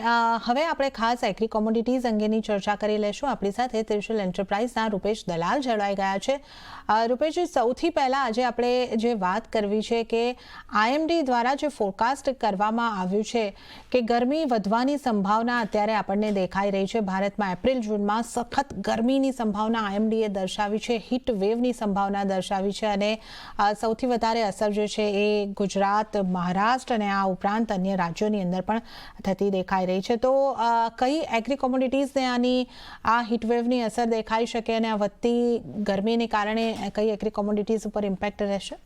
હવે આપણે ખાસ એગ્રી કોમોડિટીઝ અંગેની ચર્ચા કરી લેશું. આપણી સાથે ત્રિશુલ એન્ટરપ્રાઇઝના રૂપેશ દલાલ જોડાઈ ગયા છે. રૂપેશજી, સૌથી પહેલાં આજે આપણે જે વાત કરવી છે કે આઈએમડી દ્વારા જે ફોરકાસ્ટ કરવામાં આવ્યું છે કે ગરમી વધવાની સંભાવના અત્યારે આપણને દેખાઈ રહી છે. ભારતમાં એપ્રિલ જૂનમાં સખત ગરમીની સંભાવના આઈએમડીએ દર્શાવી છે, હીટ વેવની સંભાવના દર્શાવી છે અને સૌથી વધારે અસર જે છે એ ગુજરાત, મહારાષ્ટ્ર અને આ ઉપરાંત અન્ય રાજ્યોની અંદર પણ થતી દેખાઈ રહી છે. તો કઈ એગ્રી કોમોડિટીઝને આની આ હીટવેવની અસર દેખાઈ શકે અને આ વધતી ગરમીને કારણે કઈ એગ્રી કોમોડિટીઝ ઉપર ઇમ્પેક્ટ રહેશે?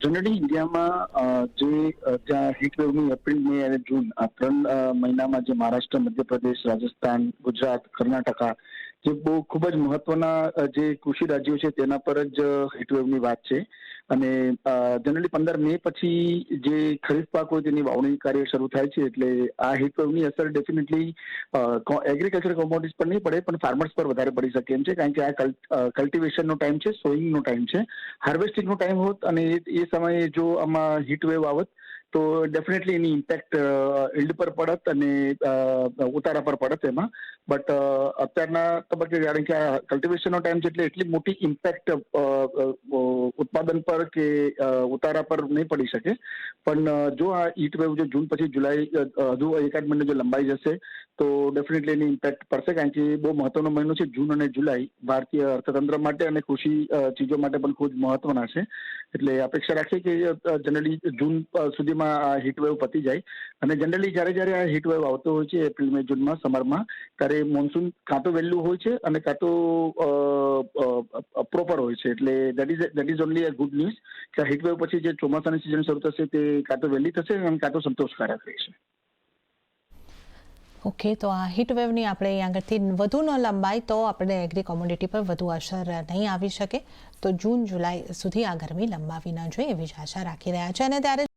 જનરલી ઇન્ડિયામાં જે ત્યાં હીટવેવની એપ્રિલ, મે અને જૂન આ 3 મહિનામાં જે મહારાષ્ટ્ર, મધ્યપ્રદેશ, રાજસ્થાન, ગુજરાત, કર્ણાટકા જે બહુ ખૂબ જ મહત્વના જે કૃષિ રાજ્યો છે તેના પર જ હીટવેવની વાત છે. અને જનરલી 15 મે પછી જે ખરીફ પાક હોય તેની વાવણી કાર્ય શરૂ થાય છે. એટલે આ હીટવેવની અસર ડેફિનેટલી એગ્રીકલ્ચર કોમોડિટીઝ પર નહીં પડે પણ ફાર્મર્સ પર વધારે પડી શકે એમ છે. કારણ કે આ કલ્ટિવેશનનો ટાઈમ છે, સોઈંગનો ટાઈમ છે, હાર્વેસ્ટિંગનો ટાઈમ હોત અને એ સમયે જો આમાં હીટવેવ આવત તો ડેફિનેટલી એની ઇમ્પેક્ટ ઇલ્ડ પર પડત અને ઉતારા પર પડત એમાં. બટ અત્યારના તબક્કે કારણ કે આ કલ્ટિવેશનનો ટાઈમ છે એટલે એટલી મોટી ઇમ્પેક્ટ ઉત્પાદન પર કે ઉતારા પર નહીં પડી શકે. પણ જો આ હીટવેવ જો જૂન પછી જુલાઈ હજુ એકાદ મહિને જો લંબાઈ જશે તો ડેફિનેટલી એની ઇમ્પેક્ટ પડશે. કારણ કે બહુ મહત્વનો મહિનો છે જૂન અને જુલાઈ ભારતીય અર્થતંત્ર માટે અને કૃષિ ચીજો માટે પણ ખૂબ મહત્વના છે. એટલે અપેક્ષા રાખીએ કે જનરલી જૂન સુધીમાં આ હીટવેવ પતી જાય. અને જનરલી જ્યારે આ હીટવેવ આવતો હોય છે એપ્રિલ, મે, જૂનમાં, સમરમાં, ત્યારે મોન્સૂન કાં તો વહેલું હોય છે અને કાં તો પ્રોપર હોય છે. એટલે that is only a good news કે હીટવેવ પછી જે ચોમાસાની સિઝન શરૂ થશે તે કાં તો વહેલી થશે અને કાં તો સંતોષકારક રહેશે. ઓકે, તો આ હીટવેવની આપણે અહીં આગળથી વધુ ન લંબાય તો આપણે એગ્રી કોમોડિટી પર વધુ અસર નહીં આવી શકે. તો જૂન, જુલાઈ સુધી આ ગરમી લંબાવી ન જોઈએ એવી જ આશા રાખી રહ્યા છે. અને ત્યારે